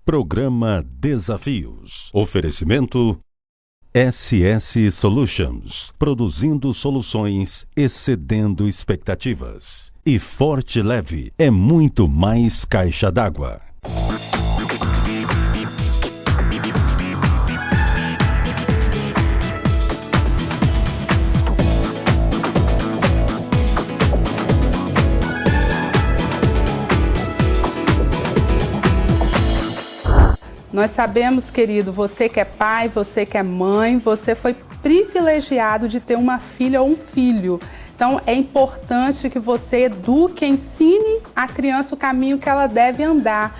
Programa Desafios. Oferecimento SS Solutions. Produzindo soluções excedendo expectativas. E Forte Leve é muito mais caixa d'água. Nós sabemos, querido, você que é pai, você que é mãe, você foi privilegiado de ter uma filha ou um filho. Então é importante que você eduque, ensine a criança o caminho que ela deve andar.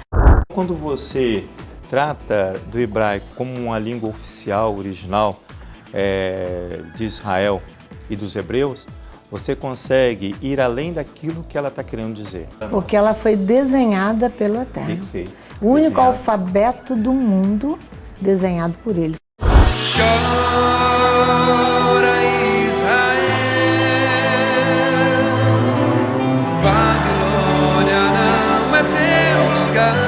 Quando você trata do hebraico como uma língua oficial, original de Israel e dos hebreus, você consegue ir além daquilo que ela está querendo dizer. Porque ela foi desenhada pelo Eterno. Perfeito. O único alfabeto do mundo desenhado por eles. Chora Israel, Babilônia não é teu lugar.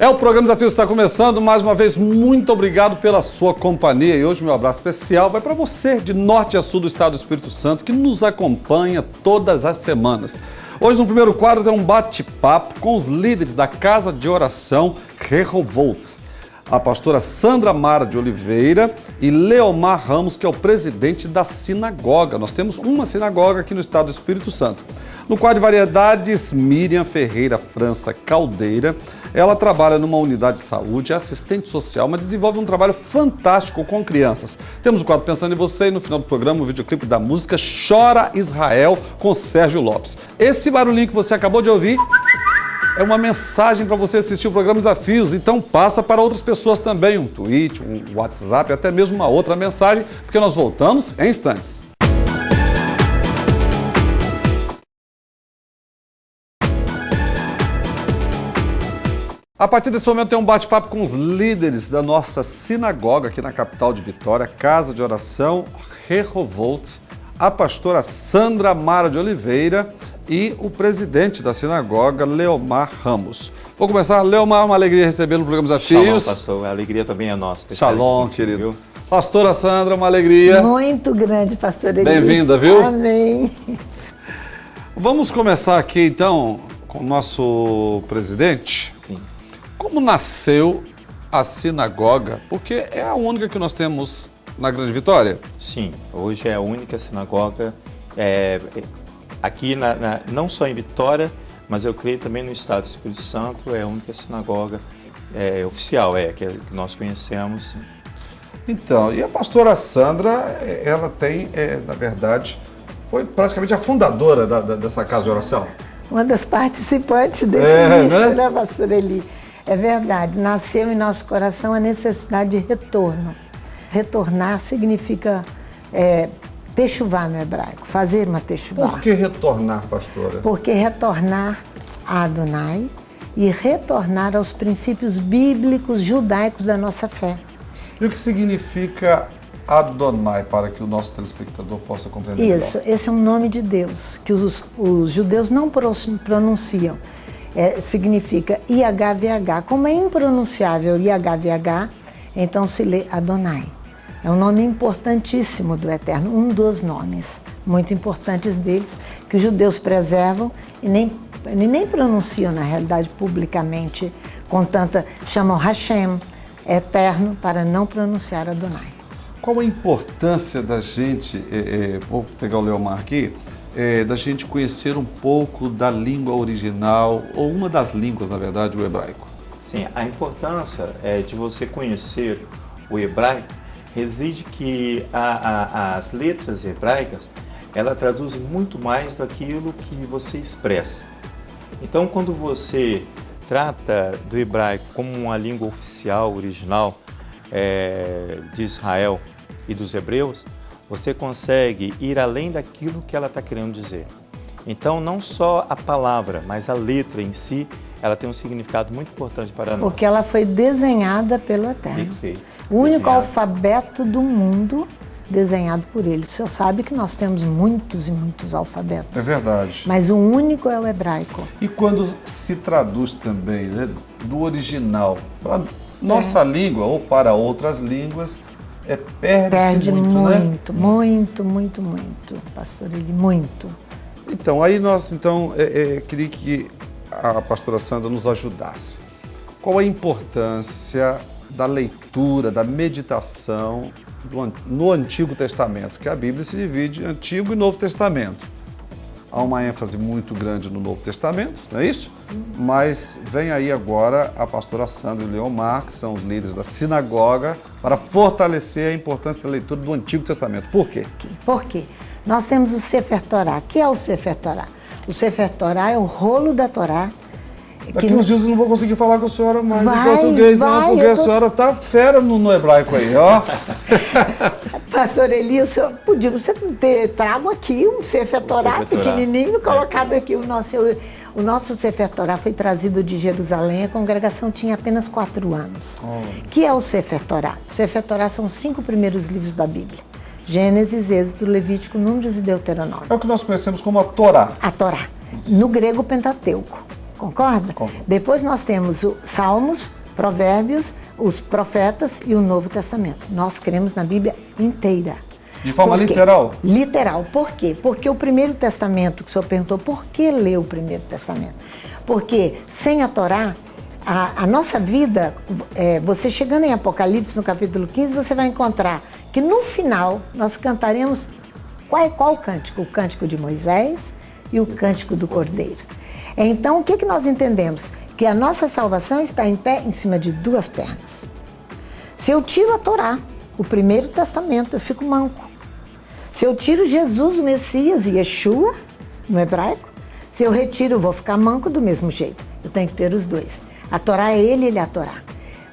O programa Desafios está começando. Mais uma vez, muito obrigado pela sua companhia. E hoje meu abraço especial vai para você, de norte a sul do estado do Espírito Santo, que nos acompanha todas as semanas. Hoje, no primeiro quadro, tem um bate-papo com os líderes da Casa de Oração Rehoboth. A pastora Sandra Mara de Oliveira e Leomar Ramos, que é o presidente da sinagoga. Nós temos uma sinagoga aqui no estado do Espírito Santo. No quadro de variedades, Miriam Ferreira França Caldeira. Ela trabalha numa unidade de saúde, é assistente social, mas desenvolve um trabalho fantástico com crianças. Temos o quadro Pensando em Você e no final do programa o videoclipe da música Chora Israel com Sérgio Lopes. Esse barulhinho que você acabou de ouvir é uma mensagem para você assistir o programa Desafios, então passa para outras pessoas também, um tweet, um WhatsApp, até mesmo uma outra mensagem, porque nós voltamos em instantes. A partir desse momento tem um bate-papo com os líderes da nossa sinagoga aqui na capital de Vitória, Casa de Oração Rehoboth, a pastora Sandra Mara de Oliveira e o presidente da sinagoga, Leomar Ramos. Vou começar, Leomar, uma alegria recebê-lo no programa Desafios. Shalom, pastor, a alegria também é nossa. Shalom, querido. Viu? Pastora Sandra, uma alegria. Muito grande, pastor Eli. Bem-vinda, viu? Amém. Vamos começar aqui, então, com o nosso presidente. Sim. Como nasceu a sinagoga? Porque é a única que nós temos na Grande Vitória. Sim, hoje é a única sinagoga aqui, não só em Vitória, mas eu creio também no estado do Espírito Santo, é a única sinagoga oficial, que nós conhecemos. Sim. Então, e a pastora Sandra, ela tem, na verdade, foi praticamente a fundadora dessa casa de oração. Uma das participantes desse início, né, pastor Eli? É verdade, nasceu em nosso coração a necessidade de retorno. Retornar significa techuvá no hebraico, fazer uma techuvá. Por que retornar, pastora? Porque retornar a Adonai e retornar aos princípios bíblicos judaicos da nossa fé. E o que significa Adonai, para que o nosso telespectador possa compreender Isso, melhor? esse é um nome de Deus, que os judeus não pronunciam. Significa IHVH. Como é impronunciável IHVH, então se lê Adonai. É um nome importantíssimo do Eterno, um dos nomes muito importantes deles, que os judeus preservam e nem pronunciam, na realidade, publicamente, com tanta... chamam Hashem, Eterno, para não pronunciar Adonai. Qual a importância da gente, vou pegar o Leomar aqui, da gente conhecer um pouco da língua original, ou uma das línguas, na verdade, o hebraico? Sim, a importância de você conhecer o hebraico reside que as letras hebraicas, ela traduz muito mais daquilo que você expressa. Então, quando você trata do hebraico como uma língua oficial, original de Israel e dos hebreus, você consegue ir além daquilo que ela está querendo dizer. Então, não só a palavra, mas a letra em si, ela tem um significado muito importante para nós. Porque ela foi desenhada pelo Eterno. Perfeito. O único alfabeto do mundo desenhado por ele. O senhor sabe que nós temos muitos e muitos alfabetos. É verdade. Mas o único é o hebraico. E quando se traduz também, né, do original para nossa língua ou para outras línguas, perde muito, né? muito, pastor Eli, muito. Então, aí nós queria que a pastora Sandra nos ajudasse. Qual a importância da leitura, da meditação no Antigo Testamento? Que a Bíblia se divide em Antigo e Novo Testamento. Há uma ênfase muito grande no Novo Testamento, não é isso? Mas vem aí agora a pastora Sandra e o Leomar, que são os líderes da sinagoga, para fortalecer a importância da leitura do Antigo Testamento. Por quê? Por quê? Nós temos o Sefer Torá. O que é o Sefer Torá? O Sefer Torá é o rolo da Torá. Daqui uns dias eu não vou conseguir falar com a senhora mais vai, em português, não, porque a senhora tá fera no hebraico aí, ó. Pastor Eli, podia você trago aqui um Sefer Torá pequenininho colocado aqui. O nosso Sefer Torá foi trazido de Jerusalém, a congregação tinha apenas 4 anos. Que é o Sefer Torá? O Sefer Torá são os 5 primeiros livros da Bíblia. Gênesis, Êxodo, Levítico, Números e Deuteronômio. É o que nós conhecemos como a Torá. A Torá. No grego, Pentateuco. Concorda? Concordo. Depois nós temos os Salmos, Provérbios, os Profetas e o Novo Testamento. Nós cremos na Bíblia inteira. De forma Por quê? literal? Literal. Por quê? Porque o Primeiro Testamento, que o senhor perguntou, por que ler o Primeiro Testamento? Porque sem a Torá, a nossa vida, você chegando em Apocalipse, no capítulo 15, você vai encontrar que no final nós cantaremos qual cântico? O cântico de Moisés e o cântico do Cordeiro. Então, o que nós entendemos? Que a nossa salvação está em pé em cima de 2 pernas. Se eu tiro a Torá, o Primeiro Testamento, eu fico manco. Se eu tiro Jesus, o Messias, e Yeshua, no hebraico, se eu retiro, eu vou ficar manco do mesmo jeito. Eu tenho que ter os 2. A Torá é ele é a Torá.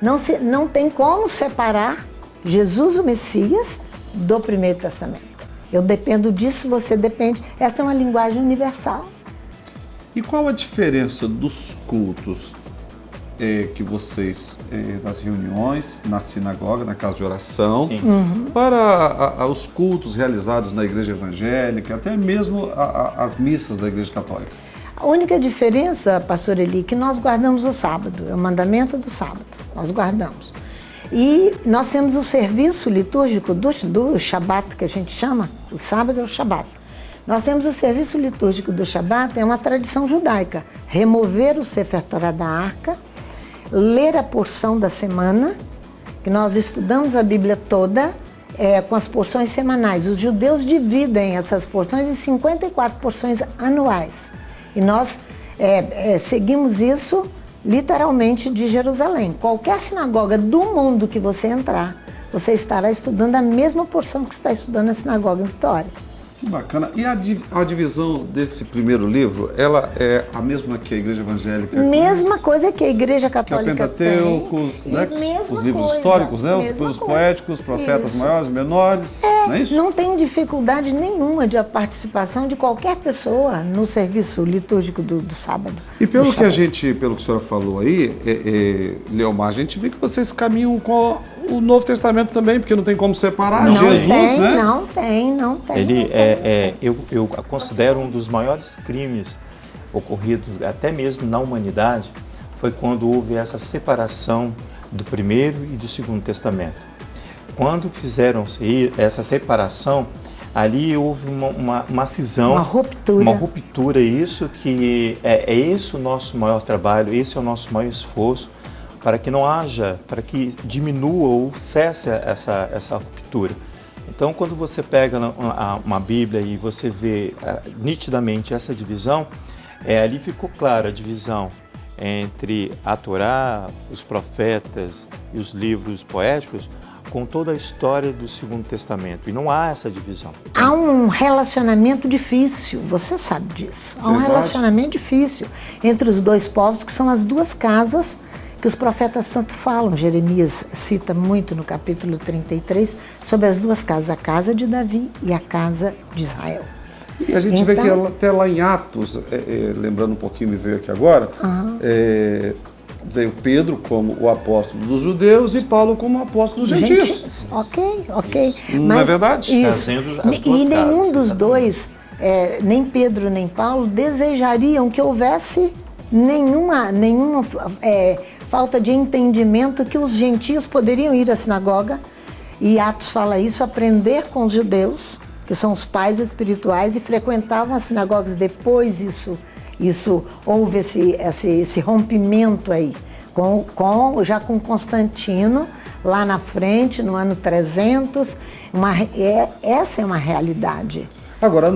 Não tem como separar Jesus, o Messias, do Primeiro Testamento. Eu dependo disso, você depende. Essa é uma linguagem universal. E qual a diferença dos cultos que vocês, nas reuniões, na sinagoga, na casa de oração, para os cultos realizados na igreja evangélica, até mesmo as missas da igreja católica? A única diferença, pastor Eli, é que nós guardamos o sábado, é o mandamento do sábado, nós guardamos. E nós temos o serviço litúrgico do Shabat, que a gente chama, o sábado é o Shabat. Nós temos o serviço litúrgico do Shabat, é uma tradição judaica. Remover o Sefer Torá da arca, ler a porção da semana, que nós estudamos a Bíblia toda, com as porções semanais. Os judeus dividem essas porções em 54 porções anuais. E nós seguimos isso literalmente de Jerusalém. Qualquer sinagoga do mundo que você entrar, você estará estudando a mesma porção que está estudando na sinagoga em Vitória. Que bacana. E a divisão desse primeiro livro, ela é a mesma que a Igreja Evangélica? Mesma coisa que a Igreja Católica que é o Pentateuco, tem. Né? Os livros históricos, né? Os poéticos, profetas maiores, menores, não é isso? Não tem dificuldade nenhuma de a participação de qualquer pessoa no serviço litúrgico do sábado. E pelo que a senhora falou aí, Leomar, a gente vê que vocês caminham com o Novo Testamento também, porque não tem como separar Jesus, né? Não tem. Eu considero um dos maiores crimes ocorridos até mesmo na humanidade, foi quando houve essa separação do Primeiro e do Segundo Testamento. Quando fizeram essa separação, ali houve uma cisão, uma ruptura, isso que é esse o nosso maior trabalho, esse é o nosso maior esforço, para que não haja, para que diminua ou cesse essa ruptura. Então, quando você pega uma Bíblia e você vê nitidamente essa divisão, ali ficou clara a divisão entre a Torá, os profetas e os livros poéticos, com toda a história do Segundo Testamento. E não há essa divisão. Há um relacionamento difícil, você sabe disso. Há um relacionamento difícil entre os 2 povos, que são as 2 casas que os profetas tanto falam. Jeremias cita muito no capítulo 33 sobre as 2 casas, a casa de Davi e a casa de Israel. E a gente vê que até lá em Atos, lembrando um pouquinho, me veio aqui agora, veio Pedro como o apóstolo dos judeus e Paulo como o apóstolo dos gentios. Ok. Não é verdade? Isso. Trazendo as duas E nenhum caras, dos exatamente. dois, nem Pedro nem Paulo, desejariam que houvesse nenhuma falta de entendimento que os gentios poderiam ir à sinagoga, e Atos fala isso, aprender com os judeus, que são os pais espirituais, e frequentavam as sinagogas. Depois houve esse rompimento aí, já com Constantino, lá na frente, no ano 300, essa é uma realidade. Agora,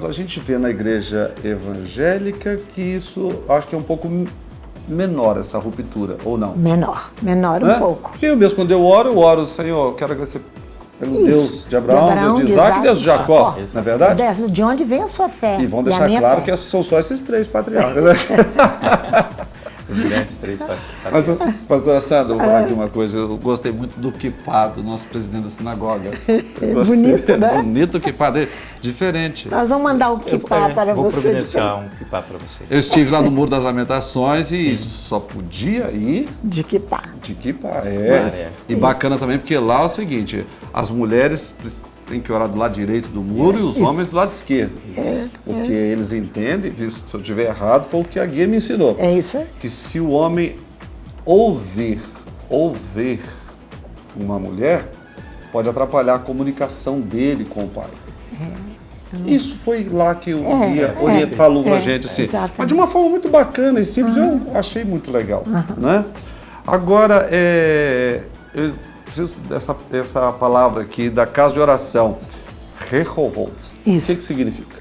a gente vê na igreja evangélica que isso, acho que é um pouco menor, essa ruptura, ou não? Menor Né? um pouco. Porque eu mesmo, quando eu oro, Senhor, eu quero agradecer pelo Isso. Deus de Abraão, Deus de Isaac e Deus de Jacó, não é verdade? De onde vem a sua fé? E vão a deixar minha claro fé. que são só esses 3 patriarcas, né? Os grandes 3 Mas, pastora Sandra, vou falar aqui uma coisa. Eu gostei muito do kippah do nosso presidente da sinagoga. Eu gostei. Bonito, né? Bonito o kippah dele. Diferente. Nós vamos mandar o kippah para Vou você. providenciar um kippah para você. Eu estive lá no Muro das Lamentações e só podia ir De kippah. de kippah. É. E bacana também, porque lá é o seguinte, as mulheres têm que orar do lado direito do muro e os homens do lado esquerdo. O que eles entendem, se eu estiver errado, foi o que a guia me ensinou. É isso aí. Que se o homem ouvir uma mulher, pode atrapalhar a comunicação dele com o pai. Isso foi lá que o guia falou pra gente, assim. exatamente. Mas de uma forma muito bacana e simples, eu achei muito legal. Né? Agora, eu preciso dessa palavra aqui, da casa de oração, Rehovot. Isso. O que significa?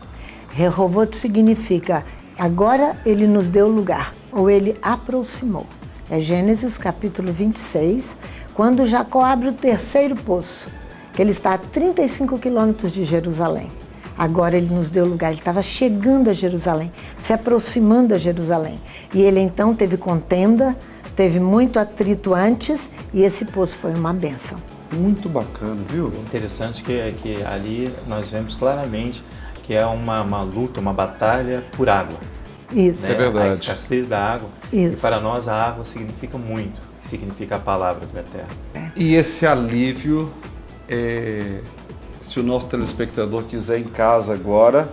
Rehovot significa, agora ele nos deu lugar, ou ele aproximou. É Gênesis capítulo 26, quando Jacó abre o 3º poço, que ele está a 35 quilômetros de Jerusalém. Agora ele nos deu lugar, ele estava chegando a Jerusalém, se aproximando a Jerusalém. E ele então teve contenda, teve muito atrito antes, e esse poço foi uma bênção. Muito bacana, viu? Interessante que ali nós vemos claramente que é uma luta, uma batalha por água. Isso. Né? É verdade. A escassez da água. Isso. E para nós a água significa muito, significa a palavra do Eterno. E esse alívio, se o nosso telespectador quiser em casa agora,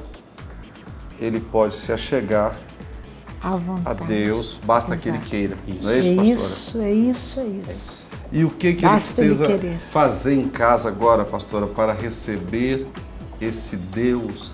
ele pode se achegar À a vontade. Deus, basta que ele Exato. queira. Isso. Não é isso, pastora? É isso. E o que ele Basta ele precisa querer. fazer em casa agora, pastora, para receber esse Deus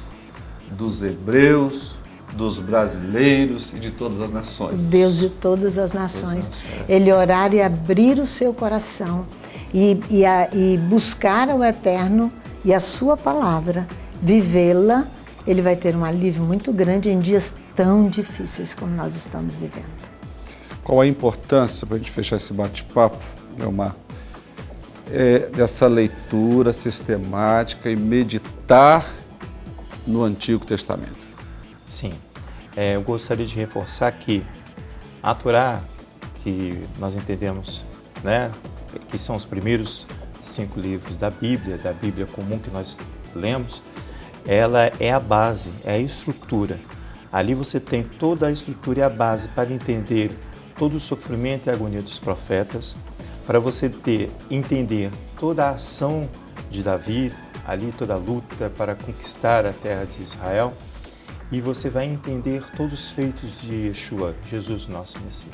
dos hebreus, dos brasileiros e de todas as nações? Deus de todas as nações. Ele orar e abrir o seu coração e buscar o Eterno e a sua palavra, vivê-la, ele vai ter um alívio muito grande em dias tão difíceis como nós estamos vivendo. Qual a importância, para a gente fechar esse bate-papo, Leomar, dessa leitura sistemática e meditar no Antigo Testamento? Sim. Eu gostaria de reforçar que a Torá, que nós entendemos, né, que são os primeiros 5 livros da Bíblia comum que nós lemos, ela é a base, é a estrutura. Ali você tem toda a estrutura e a base para entender todo o sofrimento e a agonia dos profetas, para você entender toda a ação de Davi, ali toda a luta para conquistar a terra de Israel, e você vai entender todos os feitos de Yeshua, Jesus, nosso Messias.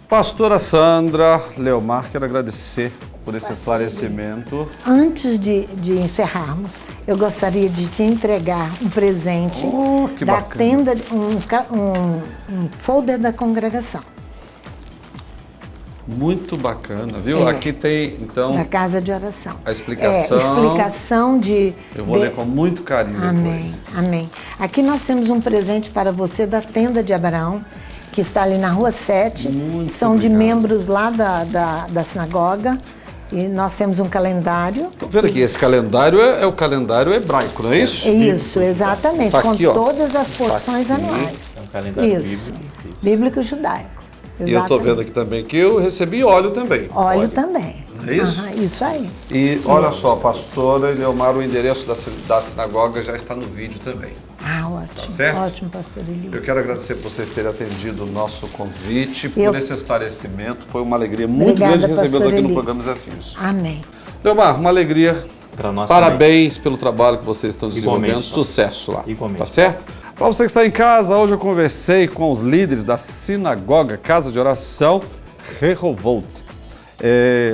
Pastora Sandra, Leomar, quero agradecer por esse esclarecimento. Antes de encerrarmos, eu gostaria de te entregar um presente Que da bacana. tenda, um folder da congregação, Muito bacana, viu? Aqui tem, então, da casa de oração. a explicação. Explicação de... Eu vou ler com muito carinho Amém, depois. amém. Aqui nós temos um presente para você da tenda de Abraão, que está ali na Rua 7. Muito São de obrigado. membros lá da sinagoga. E nós temos um calendário. Estou vendo aqui, esse calendário é o calendário hebraico, não é isso? Isso, exatamente, Tá com aqui, ó. todas as porções aqui. anuais. É um calendário Isso, bíblico. bíblico judaico. E eu estou Exatamente. vendo aqui também que eu recebi óleo também. Óleo também. É isso? Aham, isso aí. E olha só, pastora Leomar, o endereço da sinagoga já está no vídeo também. Ah, ótimo. Ótimo, certo? ótimo, pastor Eli. Eu quero agradecer por vocês terem atendido o nosso convite, por esse esclarecimento. Foi uma alegria muito Obrigada, grande recebê-los pastor aqui no Eli. programa Desafios. Amém. Leomar, uma alegria. Para nós Parabéns pelo trabalho que vocês estão desenvolvendo. Igualmente, pastor. Sucesso lá. Igualmente. Tá certo? Para você que está em casa, hoje eu conversei com os líderes da sinagoga Casa de Oração Rehoboth,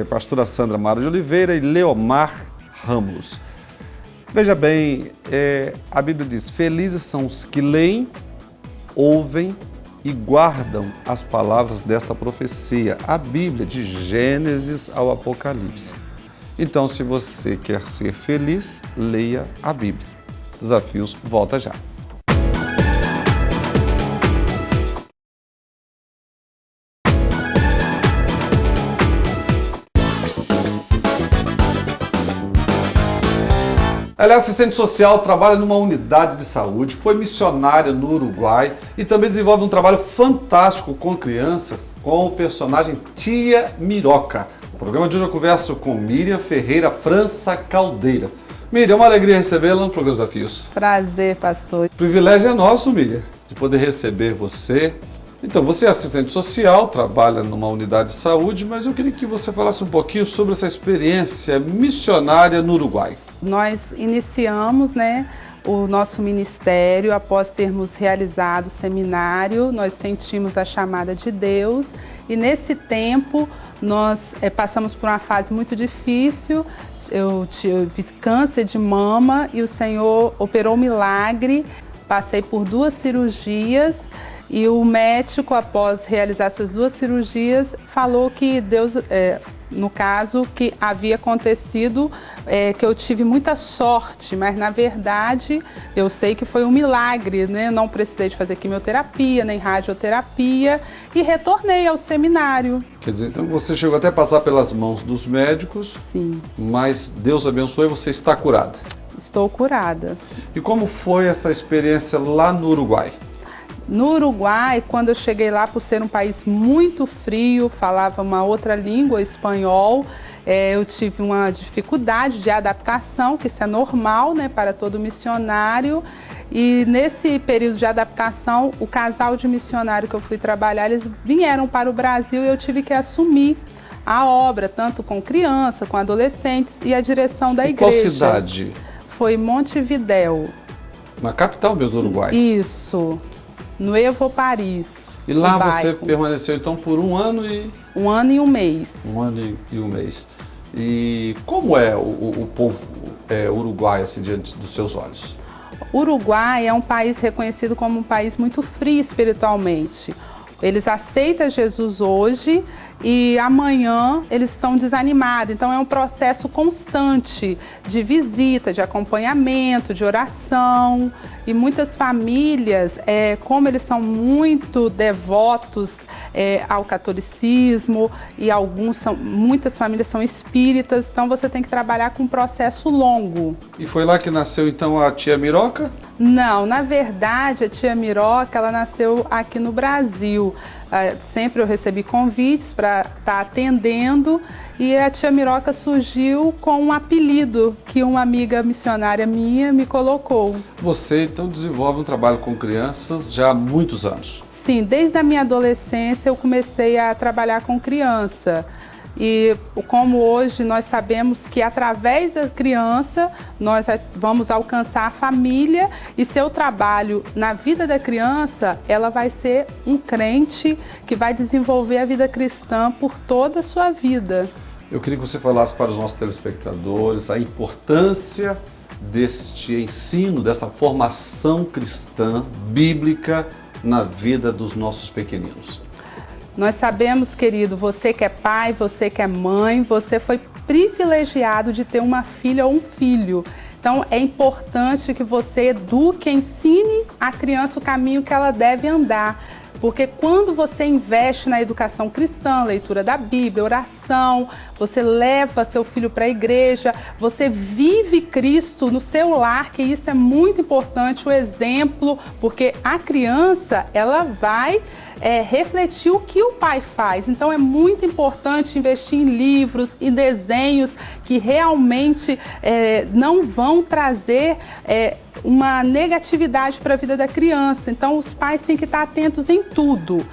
pastora Sandra Mara de Oliveira e Leomar Ramos. Veja bem, a Bíblia diz: felizes são os que leem, ouvem e guardam as palavras desta profecia, a Bíblia, de Gênesis ao Apocalipse. Então, se você quer ser feliz, leia a Bíblia. Desafios, volta já. Ela é assistente social, trabalha numa unidade de saúde, foi missionária no Uruguai e também desenvolve um trabalho fantástico com crianças, com o personagem Tia Miroca. No programa de hoje eu converso com Miriam Ferreira França Caldeira. Miriam, é uma alegria recebê-la no programa Desafios. Prazer, pastor. O privilégio é nosso, Miriam, de poder receber você. Então, você é assistente social, trabalha numa unidade de saúde, mas eu queria que você falasse um pouquinho sobre essa experiência missionária no Uruguai. Nós iniciamos, o nosso ministério após termos realizado o seminário. Nós sentimos a chamada de Deus e nesse tempo nós passamos por uma fase muito difícil. Eu tive câncer de mama e o Senhor operou um milagre. Passei por 2 cirurgias. E o médico, após realizar essas 2 cirurgias, falou que Deus, no caso, que havia acontecido, que eu tive muita sorte, mas na verdade eu sei que foi um milagre, Não precisei de fazer quimioterapia, nem radioterapia e retornei ao seminário. Quer dizer, então você chegou até a passar pelas mãos dos médicos, Sim. Mas Deus abençoou e você está curada. Estou curada. E como foi essa experiência lá no Uruguai? No Uruguai, quando eu cheguei lá, por ser um país muito frio, falava uma outra língua, espanhol, eu tive uma dificuldade de adaptação, que isso é normal, para todo missionário. E nesse período de adaptação, o casal de missionário que eu fui trabalhar, eles vieram para o Brasil e eu tive que assumir a obra, tanto com criança, com adolescentes e a direção da igreja. Qual cidade? Foi Montevidéu. Na capital mesmo do Uruguai? Isso. Nuevo Paris. E lá você permaneceu então por 1 ano e... 1 ano e 1 mês. 1 ano e 1 mês. E como é o povo uruguaio assim, diante dos seus olhos? O Uruguai é um país reconhecido como um país muito frio espiritualmente. Eles aceitam Jesus hoje e amanhã eles estão desanimados. Então é um processo constante de visita, de acompanhamento, de oração. E muitas famílias, como eles são muito devotos ao catolicismo e muitas famílias são espíritas, então você tem que trabalhar com um processo longo. E foi lá que nasceu então a Tia Miroca? Não, na verdade a Tia Miroca, ela nasceu aqui no Brasil. Sempre eu recebi convites para estar atendendo e a Tia Miroca surgiu com um apelido que uma amiga missionária minha me colocou. Você então desenvolve um trabalho com crianças já há muitos anos? Sim, desde a minha adolescência eu comecei a trabalhar com criança. E como hoje nós sabemos que através da criança nós vamos alcançar a família e seu trabalho na vida da criança, ela vai ser um crente que vai desenvolver a vida cristã por toda a sua vida. Eu queria que você falasse para os nossos telespectadores a importância deste ensino, dessa formação cristã, bíblica, na vida dos nossos pequeninos. Nós sabemos, querido, você que é pai, você que é mãe, você foi privilegiado de ter uma filha ou um filho. Então é importante que você eduque, ensine a criança o caminho que ela deve andar. Porque quando você investe na educação cristã, leitura da Bíblia, oração, você leva seu filho para a igreja, você vive Cristo no seu lar, que isso é muito importante, o exemplo, porque a criança, ela vai refletir o que o pai faz. Então é muito importante investir em livros e desenhos que realmente não vão trazer uma negatividade para a vida da criança. Então, os pais têm que estar atentos em tudo,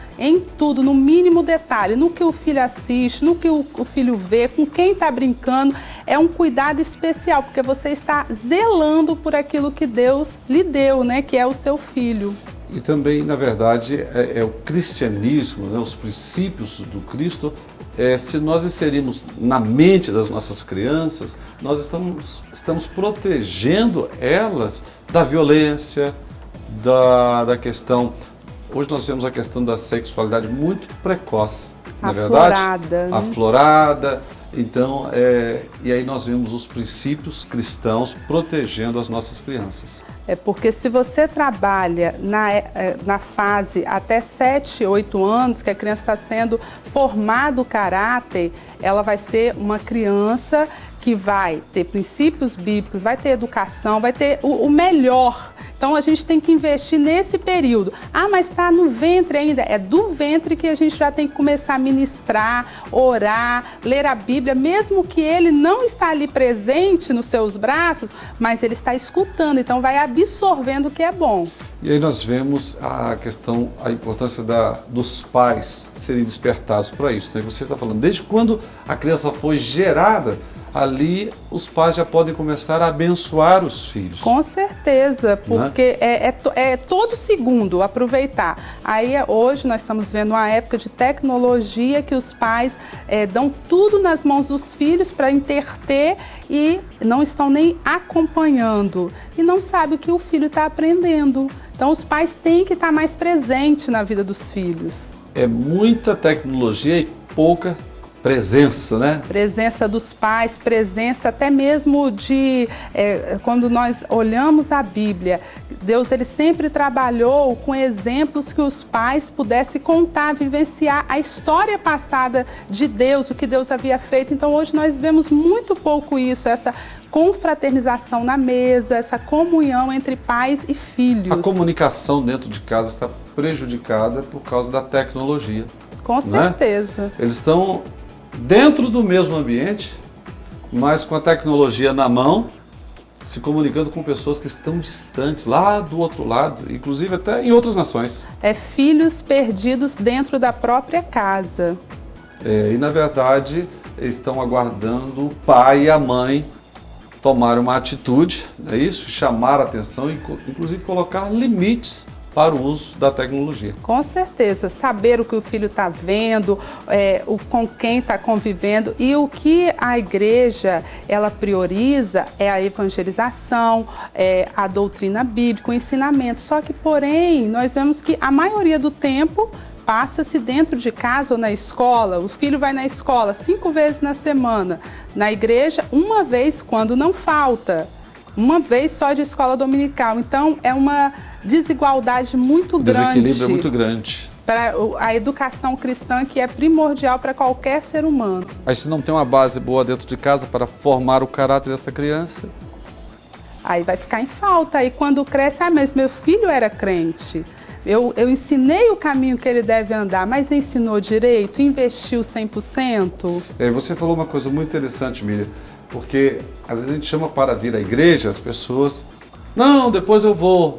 no mínimo detalhe, no que o filho assiste, no que o filho vê, com quem está brincando. É um cuidado especial, porque você está zelando por aquilo que Deus lhe deu, né, que é o seu filho. E também, na verdade, é o cristianismo, né, os princípios do Cristo. Se nós inserirmos na mente das nossas crianças, nós estamos protegendo elas da violência, da questão... Hoje nós temos a questão da sexualidade muito precoce, na verdade? Aflorada. Então, e aí nós vemos os princípios cristãos protegendo as nossas crianças. Porque se você trabalha na fase até 7, 8 anos, que a criança está sendo formado o caráter, ela vai ser uma criança que vai ter princípios bíblicos, vai ter educação, vai ter o melhor. Então a gente tem que investir nesse período. Mas está no ventre ainda. É do ventre que a gente já tem que começar a ministrar, orar, ler a Bíblia, mesmo que ele não está ali presente nos seus braços, mas ele está escutando, então vai absorvendo o que é bom. E aí nós vemos a importância dos pais serem despertados para isso, né? Você está falando, desde quando a criança foi gerada, ali os pais já podem começar a abençoar os filhos. Com certeza, porque é todo segundo aproveitar. Aí hoje nós estamos vendo uma época de tecnologia que os pais dão tudo nas mãos dos filhos para entreter e não estão nem acompanhando e não sabem o que o filho está aprendendo. Então os pais têm que estar mais presentes na vida dos filhos. É muita tecnologia e pouca presença, né? Presença dos pais, presença até mesmo de... quando nós olhamos a Bíblia, Deus ele sempre trabalhou com exemplos que os pais pudessem contar, vivenciar a história passada de Deus, o que Deus havia feito. Então hoje nós vemos muito pouco isso, essa confraternização na mesa, essa comunhão entre pais e filhos. A comunicação dentro de casa está prejudicada por causa da tecnologia. Com certeza. Eles estão dentro do mesmo ambiente, mas com a tecnologia na mão, se comunicando com pessoas que estão distantes, lá do outro lado, inclusive até em outras nações. Filhos perdidos dentro da própria casa. E na verdade, estão aguardando o pai e a mãe tomar uma atitude, é isso? Chamar a atenção e inclusive colocar limites para o uso da tecnologia. Com certeza, saber o que o filho está vendo, com quem está convivendo, e o que a igreja ela prioriza é a evangelização, a doutrina bíblica, o ensinamento. Só que, porém, nós vemos que a maioria do tempo passa-se dentro de casa ou na escola. O filho vai na escola 5 vezes na semana, na igreja 1 vez quando não falta, 1 vez só de escola dominical. Então é uma desigualdade muito grande. O desequilíbrio é muito grande. Para a educação cristã, que é primordial para qualquer ser humano. Mas se não tem uma base boa dentro de casa para formar o caráter dessa criança, aí vai ficar em falta. Aí quando cresce, mas meu filho era crente. Eu ensinei o caminho que ele deve andar, mas ensinou direito, investiu 100%? Você falou uma coisa muito interessante, Miriam, porque às vezes a gente chama para vir à igreja as pessoas, não, depois eu vou.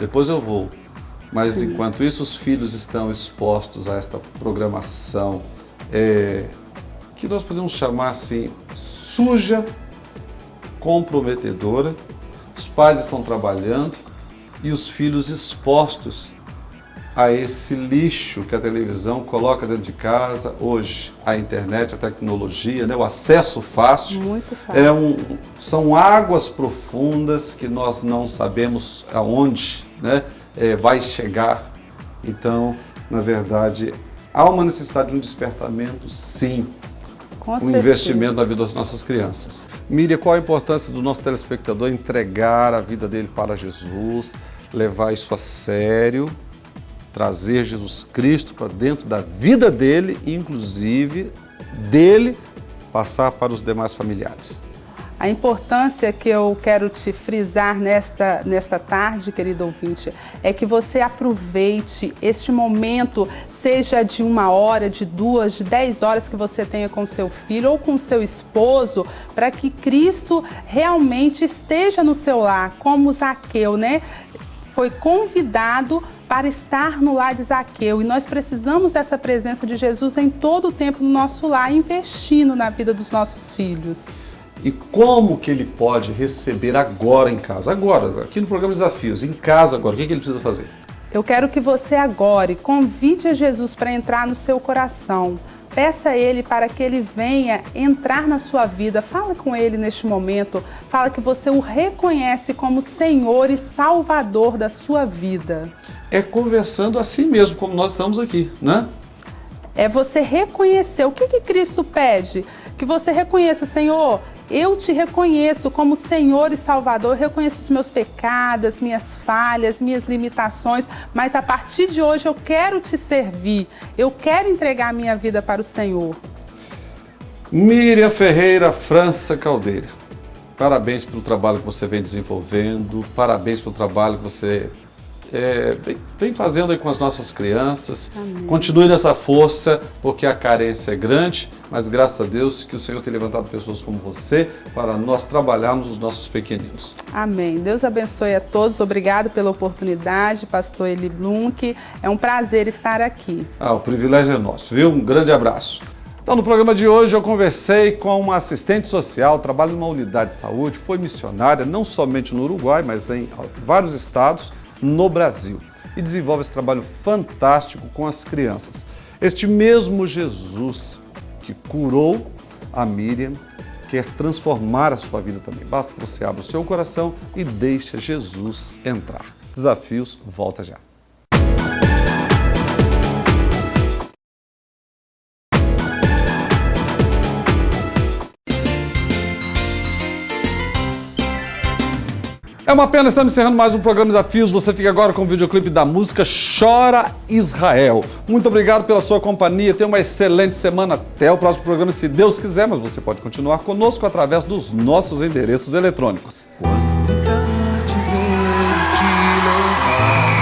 Mas sim, enquanto isso os filhos estão expostos a esta programação, que nós podemos chamar assim, suja, comprometedora, os pais estão trabalhando e os filhos expostos a esse lixo que a televisão coloca dentro de casa, hoje a internet, a tecnologia, né, o acesso fácil. Muito fácil. São águas profundas que nós não sabemos aonde, né, vai chegar. Então, na verdade, há uma necessidade de um despertamento, sim. Com certeza. Investimento na vida das nossas crianças. Miriam, qual a importância do nosso telespectador entregar a vida dele para Jesus, levar isso a sério, trazer Jesus Cristo para dentro da vida dele e, inclusive, dele passar para os demais familiares? A importância que eu quero te frisar nesta tarde, querido ouvinte, é que você aproveite este momento, seja de 1 hora, de 2, de 10 horas que você tenha com seu filho ou com seu esposo, para que Cristo realmente esteja no seu lar, como Zaqueu, né? Foi convidado para estar no lar de Zaqueu, e nós precisamos dessa presença de Jesus em todo o tempo no nosso lar, investindo na vida dos nossos filhos. E como que ele pode receber agora em casa? Agora, aqui no programa Desafios, em casa agora, o que ele precisa fazer? Eu quero que você agora convide a Jesus para entrar no seu coração. Peça a Ele para que Ele venha entrar na sua vida. Fala com Ele neste momento. Fala que você o reconhece como Senhor e Salvador da sua vida. É conversando assim mesmo, como nós estamos aqui, né? É você reconhecer. O que Cristo pede? Que você reconheça, Senhor, eu te reconheço como Senhor e Salvador, eu reconheço os meus pecados, minhas falhas, minhas limitações, mas a partir de hoje eu quero te servir, eu quero entregar a minha vida para o Senhor. Miriam Ferreira França Caldeira, parabéns pelo trabalho que você vem desenvolvendo, parabéns pelo trabalho que você vem fazendo aí com as nossas crianças. Amém. Continue nessa força, porque a carência é grande, mas graças a Deus que o Senhor tem levantado pessoas como você para nós trabalharmos os nossos pequeninos. Amém. Deus abençoe a todos. Obrigado pela oportunidade, pastor Eli Blunk. É um prazer estar aqui. O privilégio é nosso, viu? Um grande abraço. Então, no programa de hoje eu conversei com uma assistente social, trabalha numa unidade de saúde, foi missionária não somente no Uruguai, mas em vários estados no Brasil, e desenvolve esse trabalho fantástico com as crianças. Este mesmo Jesus que curou a Miriam quer transformar a sua vida também. Basta que você abra o seu coração e deixe Jesus entrar. Desafios, volta já. É uma pena, estamos encerrando mais um programa Desafios. Você fica agora com o videoclipe da música Chora Israel. Muito obrigado pela sua companhia. Tenha uma excelente semana. Até o próximo programa, se Deus quiser. Mas você pode continuar conosco através dos nossos endereços eletrônicos. Quando em cativeiro te levar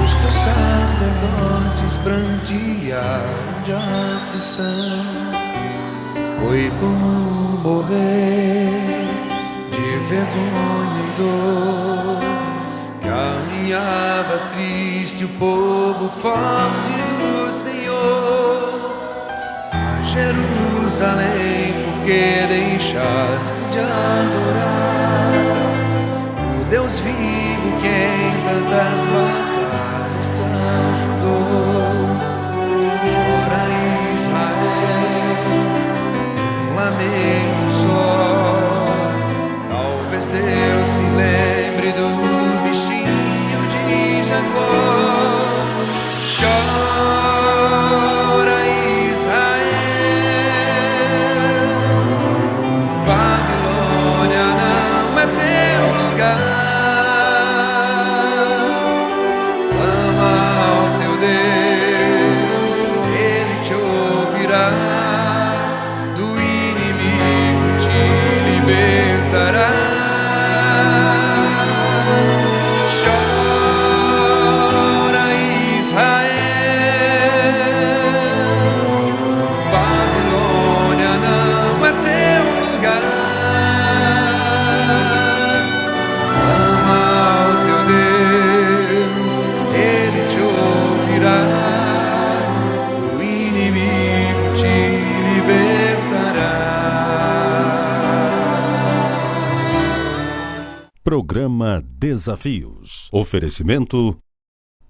e os teus sacerdotes brandearam de aflição, foi como morrer de vergonha e dor. Caminhava triste o povo forte do Senhor a Jerusalém, porque deixaste de adorar o Deus vivo que em tantas batalhas te ajudou. Chora Israel, um lamento só. Talvez Deus se lembre do bichinho de Jacó. Chora Israel, Babilônia não é teu lugar. Clama ao teu Deus, Ele te ouvirá. Do inimigo te libertará. Chora Israel, Babilônia não é teu lugar. Clama ao teu Deus, Ele te ouvirá. Do inimigo te libertará. Programa Desafios. Oferecimento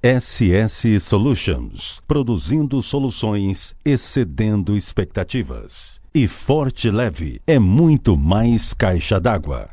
SS Solutions. Produzindo soluções excedendo expectativas. E Forte Leve é muito mais caixa d'água.